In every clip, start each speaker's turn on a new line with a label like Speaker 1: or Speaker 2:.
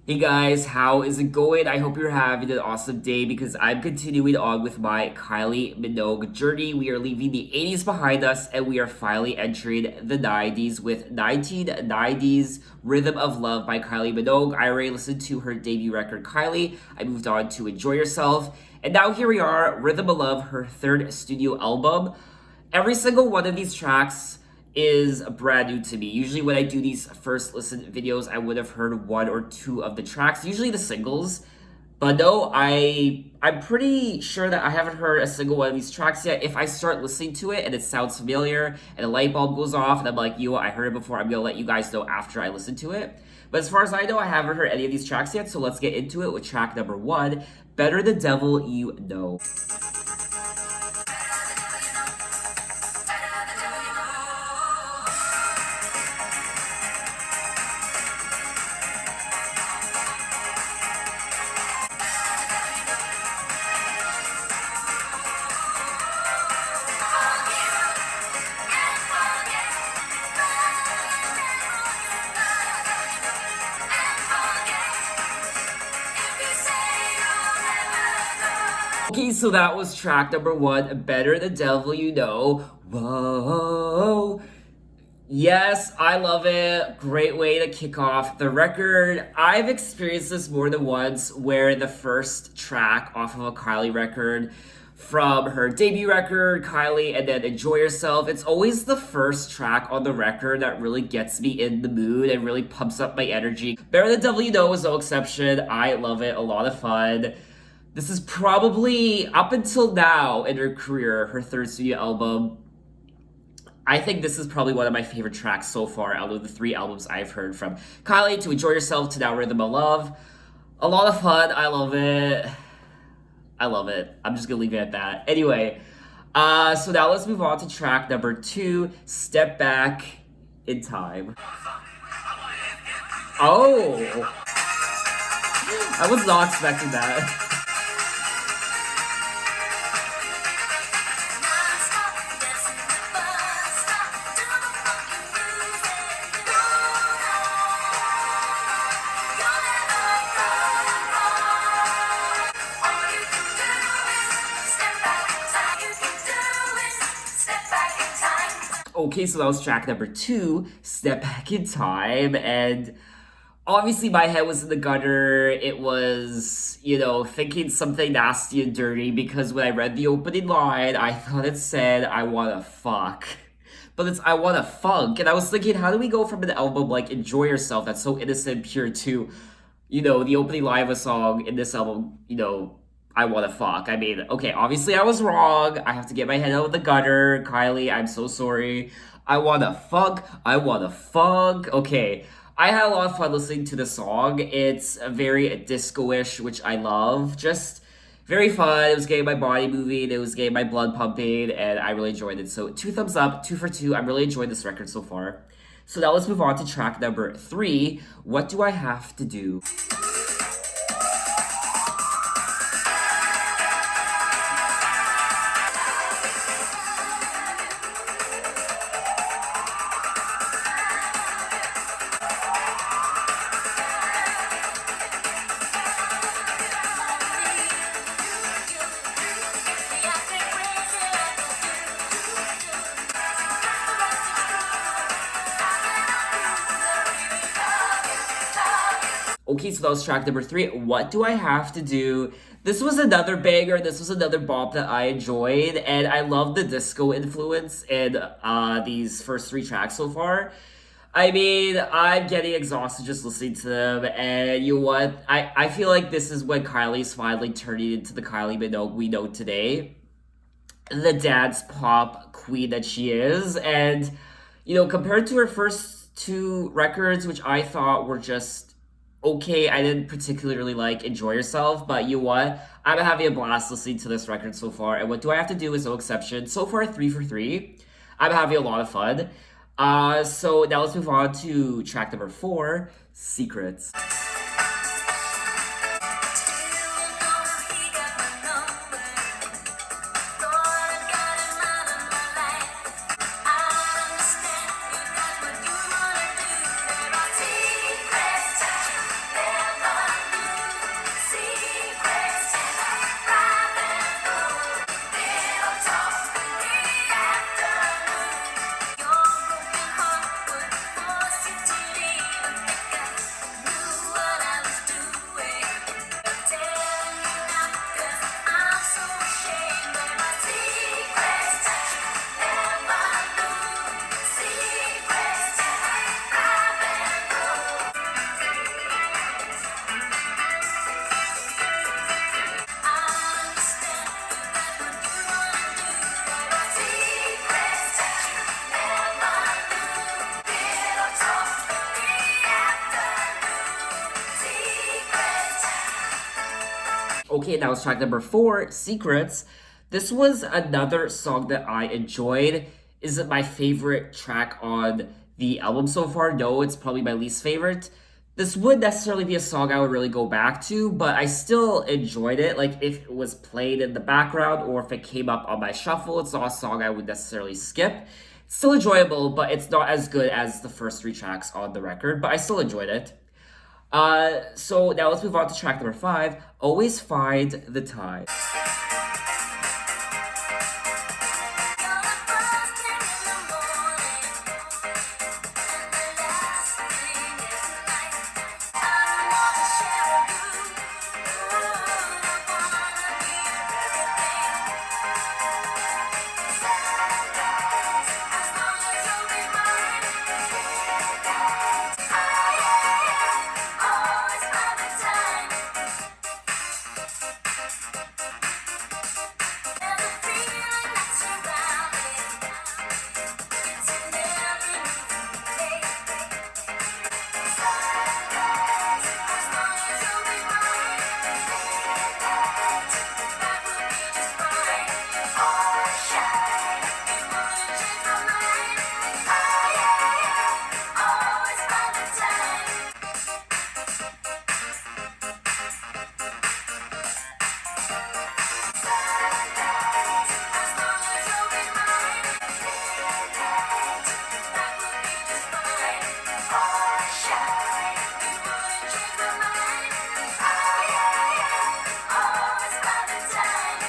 Speaker 1: Hey guys, how is it going? I hope you're having an awesome day because I'm continuing on with my Kylie Minogue journey. We are leaving the 80s behind us and we are finally entering the 90s with 1990s Rhythm of Love by Kylie Minogue. I already listened to her debut record, Kylie. I moved on to Enjoy Yourself. And now here we are, Rhythm of Love, her third studio album. Every single one of these tracks is brand new to me. Usually when I do these first listen videos, I would have heard one or two of the tracks, usually the singles. But no, I'm pretty sure that I haven't heard a single one of these tracks yet. If I start listening to it and it sounds familiar and a light bulb goes off and I'm like, yo, I heard it before, I'm gonna let you guys know after I listen to it. But as far as I know, I haven't heard any of these tracks yet, so let's get into it with track number one, Better the Devil You Know. Okay, so that was track number one, Better the Devil You Know. Whoa. Yes, I love it. Great way to kick off the record. I've experienced this more than once where the first track off of a Kylie record from her debut record, Kylie, and then Enjoy Yourself, it's always the first track on the record that really gets me in the mood and really pumps up my energy. Better the Devil You Know is no exception. I love it. A lot of fun. This is probably, up until now in her career, her third studio album. I think this is probably one of my favorite tracks so far out of the three albums I've heard, from Kylie to Enjoy Yourself to now Rhythm of Love. A lot of fun. I love it. I love it. I'm just gonna leave it at that. Anyway, so now let's move on to track number two, Step Back in Time. Oh, I was not expecting that. Okay, so that was track number two, Step Back in Time. And obviously, my head was in the gutter. It was, thinking something nasty and dirty because when I read the opening line, I thought it said, I wanna fuck. But it's I wanna funk. And I was thinking, how do we go from an album like Enjoy Yourself that's so innocent and pure to, the opening line of a song in this album, I wanna fuck. I mean, okay, obviously I was wrong. I have to get my head out of the gutter. Kylie, I'm so sorry. I wanna fuck. I wanna funk. Okay. I had a lot of fun listening to the song. It's very disco-ish, which I love. Just very fun. It was getting my body moving. It was getting my blood pumping, and I really enjoyed it. So 2 thumbs up, 2 for 2. I'm really enjoying this record so far. So now let's move on to track number three. What Do I Have to Do? Okay, so that was track number three. What Do I Have to Do? This was another banger. This was another bop that I enjoyed, and I love the disco influence in these first three tracks so far. I mean, I'm getting exhausted just listening to them, and you know what? I feel like this is when Kylie's finally turning into the Kylie Minogue we know today, the dance pop queen that she is. And compared to her first two records, which I thought were just okay, I didn't particularly like Enjoy Yourself, but you know what, I'm having a blast listening to this record so far, and What Do I Have to Do is no exception. So far, 3 for 3. I'm having a lot of fun. So now let's move on to track number four, Secrets. Okay, that was track number 4, Secrets. This was another song that I enjoyed. Is it my favorite track on the album so far? No, it's probably my least favorite. This would necessarily be a song I would really go back to, but I still enjoyed it. Like, if it was played in the background or if it came up on my shuffle, it's not a song I would necessarily skip. It's still enjoyable, but it's not as good as the first 3 tracks on the record, but I still enjoyed it. So now let's move on to track number 5, Always Find the Time.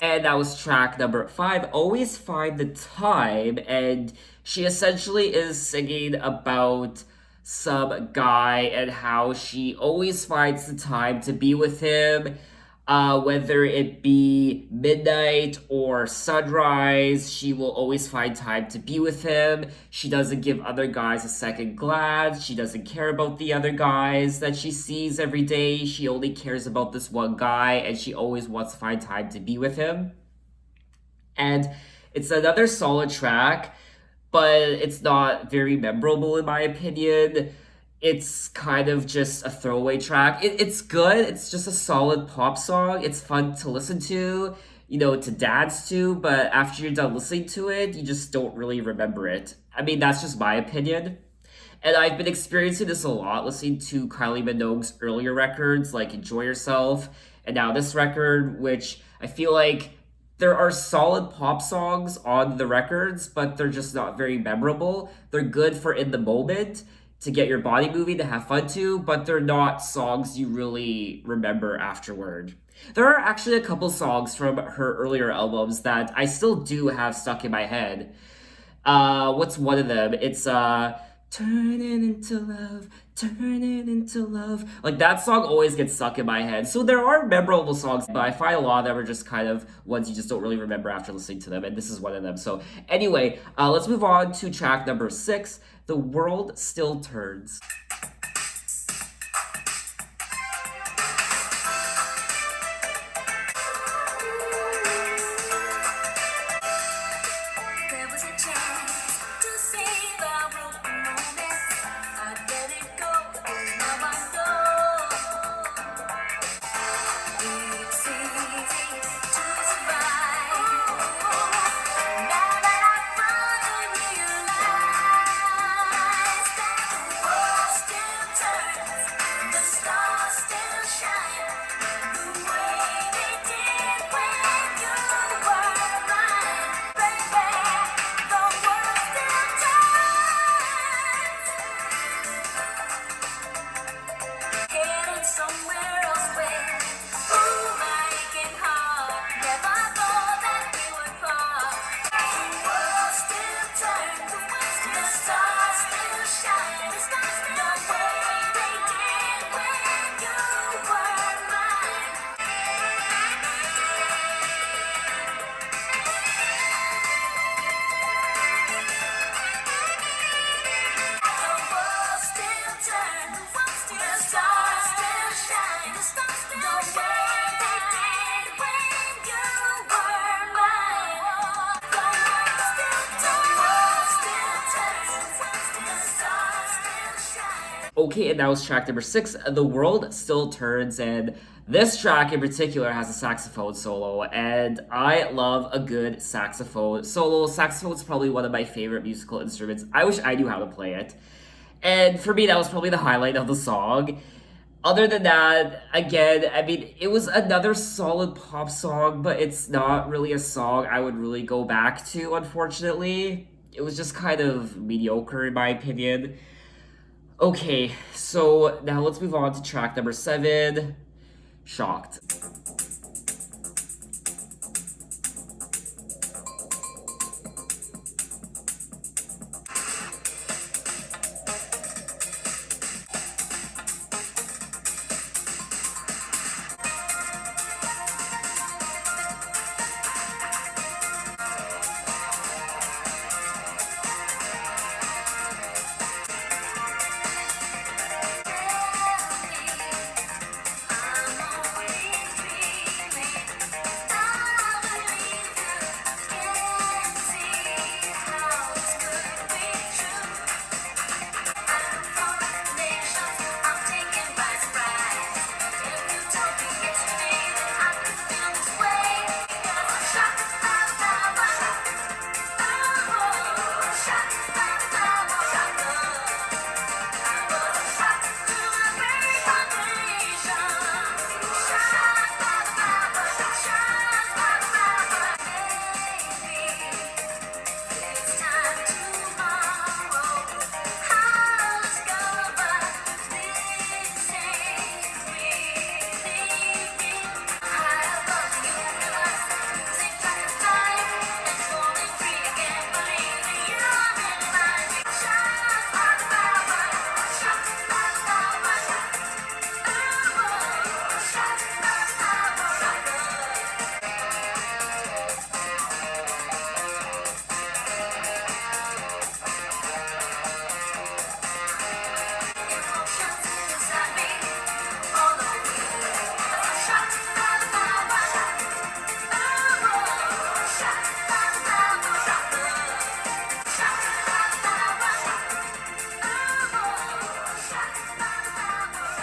Speaker 1: And that was track number 5, Always Find the Time. And she essentially is singing about some guy and how she always finds the time to be with him, whether it be midnight or sunrise, she will always find time to be with him. She doesn't give other guys a second glance. She doesn't care about the other guys that she sees every day. She only cares about this one guy, and she always wants to find time to be with him. And it's another solid track, but it's not very memorable in my opinion. It's kind of just a throwaway track. It's good. It's just a solid pop song. It's fun to listen to, to dance to, but after you're done listening to it, you just don't really remember it. I mean, that's just my opinion. And I've been experiencing this a lot, listening to Kylie Minogue's earlier records, like Enjoy Yourself, and now this record, which I feel like there are solid pop songs on the records, but they're just not very memorable. They're good for in the moment to get your body moving, to have fun to, but they're not songs you really remember afterward. There are actually a couple songs from her earlier albums that I still do have stuck in my head. What's one of them? It's Turn it into love, turn it into love. Like that song always gets stuck in my head. So there are memorable songs, but I find a lot of them are just kind of ones you just don't really remember after listening to them, and this is one of them. So anyway, let's move on to track number 6, The World Still Turns. Okay, and that was track number 6, The World Still Turns, and this track in particular has a saxophone solo, and I love a good saxophone solo. Saxophone is probably one of my favorite musical instruments. I wish I knew how to play it. And for me, that was probably the highlight of the song. Other than that, again, I mean, it was another solid pop song, but it's not really a song I would really go back to, unfortunately. It was just kind of mediocre, in my opinion. Okay, so now let's move on to track number 7, Shocked.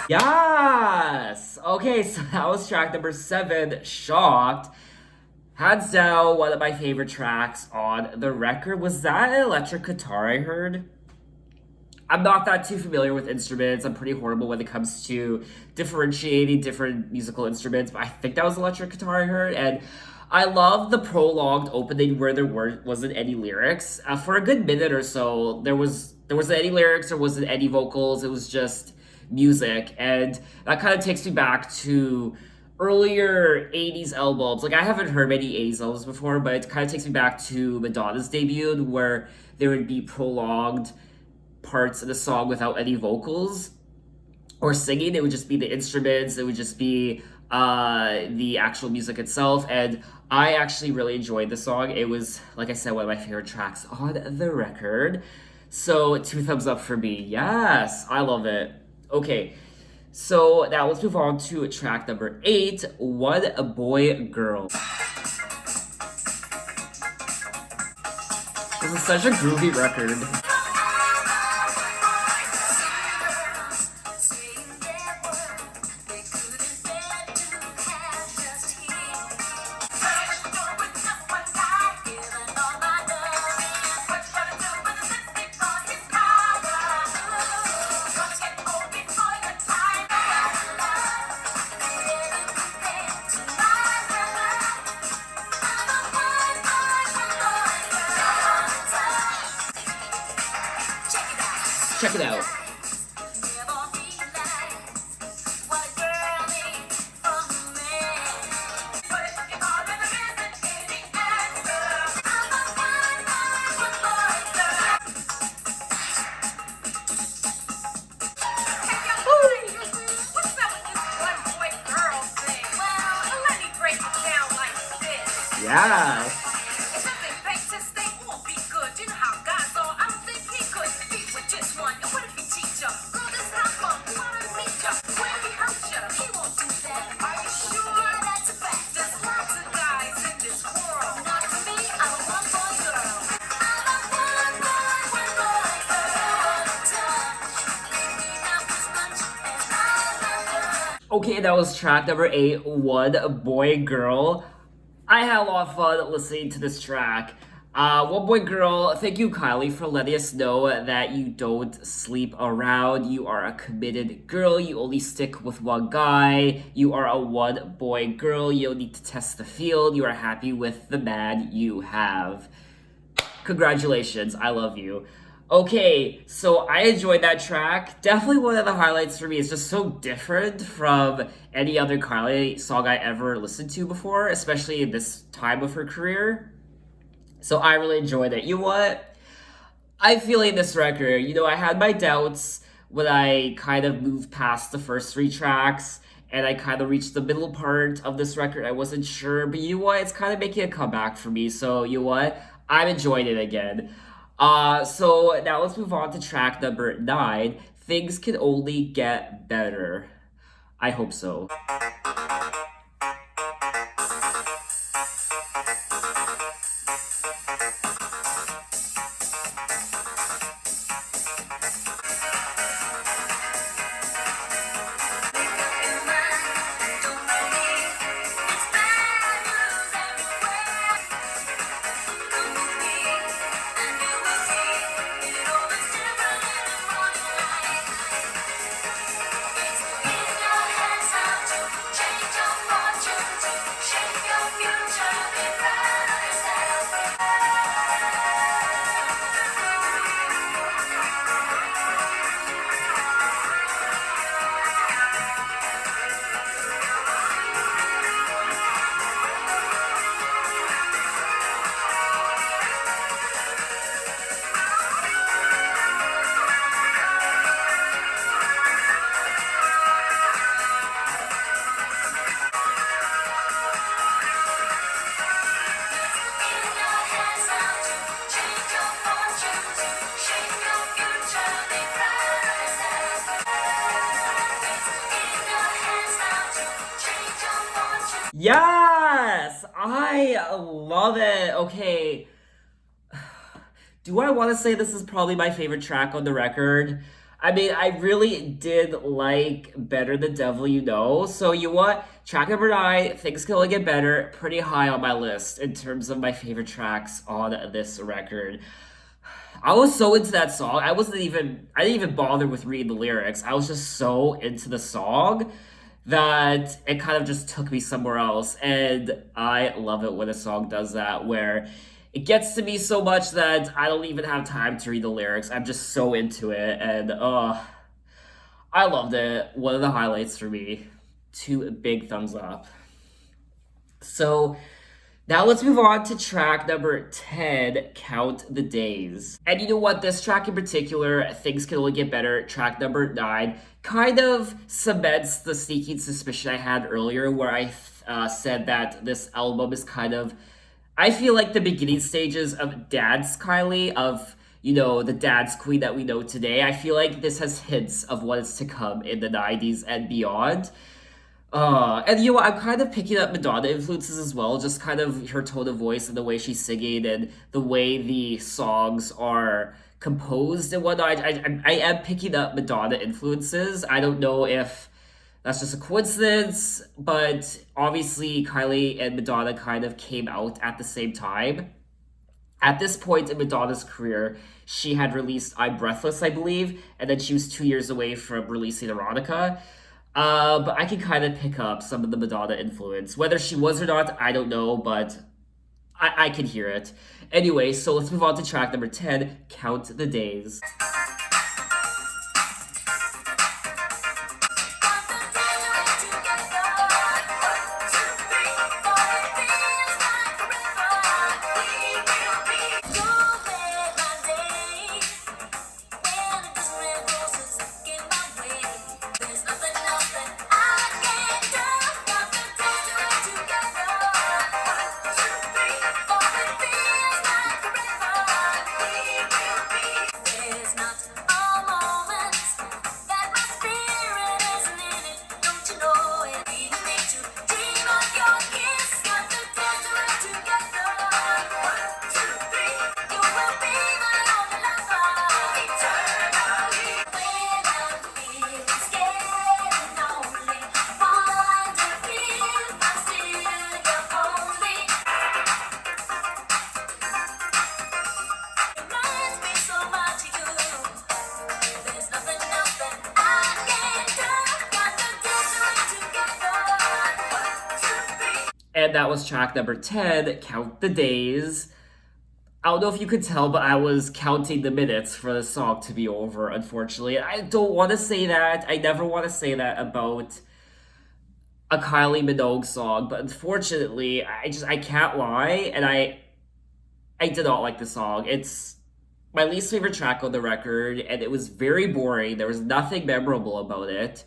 Speaker 1: Yes! Okay, so that was track number 7, Shocked. Hands down, one of my favorite tracks on the record. Was that an electric guitar I heard? I'm not that too familiar with instruments. I'm pretty horrible when it comes to differentiating different musical instruments, but I think that was electric guitar I heard. And I love the prolonged opening where wasn't any lyrics. For a good minute or so, there wasn't any lyrics, there wasn't any vocals. It was just music, and that kind of takes me back to earlier 80s albums. Like, I haven't heard many 80s albums before, but it kind of takes me back to Madonna's debut, where there would be prolonged parts of the song without any vocals or singing. It would just be the instruments, it would just be the actual music itself. And I actually really enjoyed the song. It was, like I said, one of my favorite tracks on the record. So 2 thumbs up for me. Yes, I love it. Okay, so now let's move on to track number 8, What a Boy Girl. This is such a groovy record. Check it out. Yeah. Okay, that was track number 8, One Boy Girl. I had a lot of fun listening to this track. One Boy Girl, thank you, Kylie, for letting us know that you don't sleep around. You are a committed girl. You only stick with one guy. You are a one boy girl. You don't need to test the field. You are happy with the man you have. Congratulations, I love you. Okay, so I enjoyed that track. Definitely one of the highlights for me. It's just so different from any other Kylie song I ever listened to before, especially in this time of her career. So I really enjoyed it. You know what? I feel like this record, I had my doubts when I kind of moved past the first three tracks and I kind of reached the middle part of this record. I wasn't sure, but you know what? It's kind of making a comeback for me. So you know what? I'm enjoying it again. So now let's move on to track number 9. Things can only get better. I hope so. Yes! I love it. Okay. Do I want to say this is probably my favorite track on the record? I mean, I really did like Better the Devil You Know. So, you know what? Track number 9, Things Can Only Get Better, pretty high on my list in terms of my favorite tracks on this record. I was so into that song. I didn't even bother with reading the lyrics. I was just so into the song that it kind of just took me somewhere else. And I love it when a song does that, where it gets to me so much that I don't even have time to read the lyrics. I'm just so into it. And I loved it. One of the highlights for me. 2 big thumbs up. So now let's move on to track number 10, Count the Days. And you know what? This track in particular, Things Can Only Get Better, track number 9, kind of cements the sneaking suspicion I had earlier where I said that this album is kind of, I feel like the beginning stages of Dad's Kylie, of, the Dad's Queen that we know today. I feel like this has hints of what is to come in the 90s and beyond. And you know what? I'm kind of picking up Madonna influences as well, just kind of her tone of voice and the way she's singing and the way the songs are composed and whatnot. I am picking up Madonna influences. I don't know if that's just a coincidence, but obviously Kylie and Madonna kind of came out at the same time. At this point in Madonna's career, she had released I'm Breathless, I believe, and then she was 2 years away from releasing Erotica. But I can kind of pick up some of the Madonna influence. Whether she was or not, I don't know, but I can hear it. Anyway, so let's move on to track number 10, Count the Days. And that was track number 10, Count the Days. I don't know if you could tell, but I was counting the minutes for the song to be over, unfortunately. I don't want to say that. I never want to say that about a Kylie Minogue song, but unfortunately, I can't lie, and I did not like the song. It's my least favorite track on the record, and it was very boring. There was nothing memorable about it.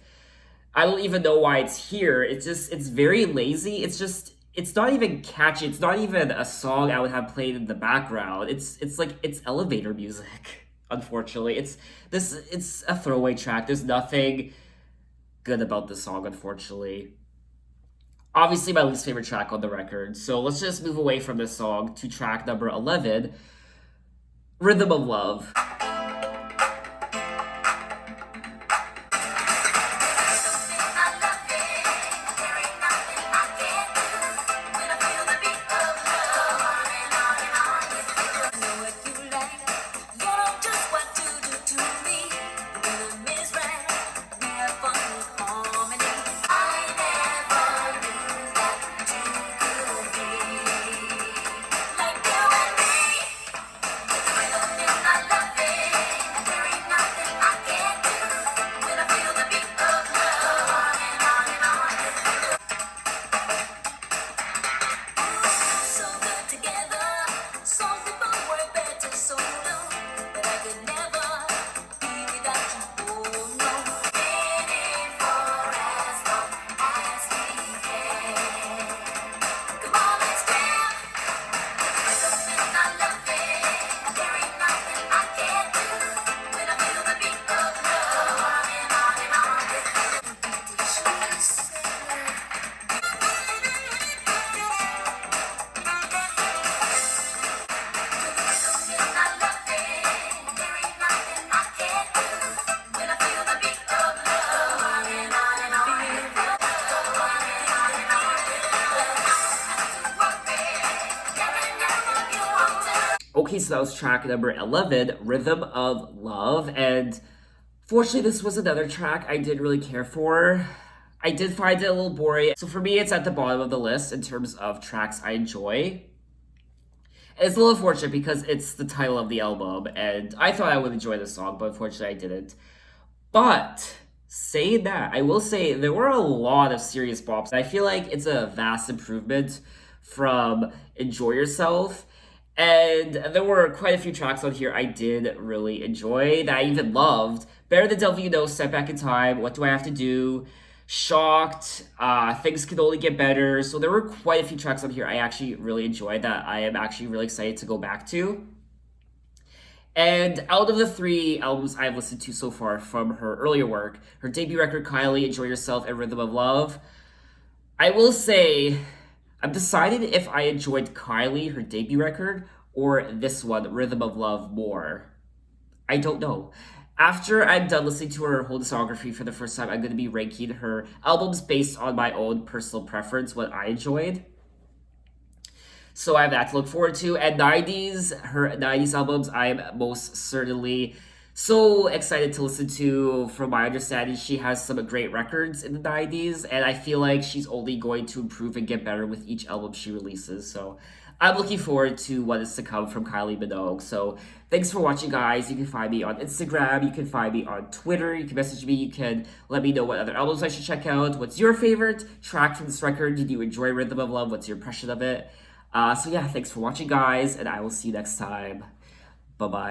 Speaker 1: I don't even know why it's here. It's very lazy. It's not even catchy. It's not even a song I would have played in the background. It's like it's elevator music. Unfortunately, it's a throwaway track. There's nothing good about the song, unfortunately. Obviously, my least favorite track on the record. So let's just move away from this song to track number 11, Rhythm of Love. Okay, so that was track number 11, Rhythm of Love. And fortunately, this was another track I didn't really care for. I did find it a little boring. So for me, it's at the bottom of the list in terms of tracks I enjoy. And it's a little unfortunate because it's the title of the album, and I thought I would enjoy the song, but unfortunately, I didn't. But saying that, I will say there were a lot of serious bops. I feel like it's a vast improvement from Enjoy Yourself. And there were quite a few tracks on here I did really enjoy that I even loved. Better Than Devil You Know, Step Back in Time, What Do I Have to Do, Shocked, Things Can Only Get Better. So there were quite a few tracks on here I actually really enjoyed that I am actually really excited to go back to. And out of the three albums I've listened to so far from her earlier work, her debut record, Kylie, Enjoy Yourself, and Rhythm of Love, I will say I'm decided if I enjoyed Kylie, her debut record, or this one, Rhythm of Love, more. I don't know. After I'm done listening to her whole discography for the first time, I'm going to be ranking her albums based on my own personal preference, what I enjoyed. So I have that to look forward to. And 90s, her 90s albums, I am most certainly so excited to listen to. From my understanding, she has some great records in the 90s, and I feel like she's only going to improve and get better with each album she releases. So I'm looking forward to what is to come from Kylie Minogue. So thanks for watching, guys. You can find me on Instagram. You can find me on Twitter. You can message me. You can let me know what other albums I should check out. What's your favorite track from this record? Did you enjoy Rhythm of Love? What's your impression of it? So yeah, thanks for watching, guys, and I will see you next time. Bye-bye.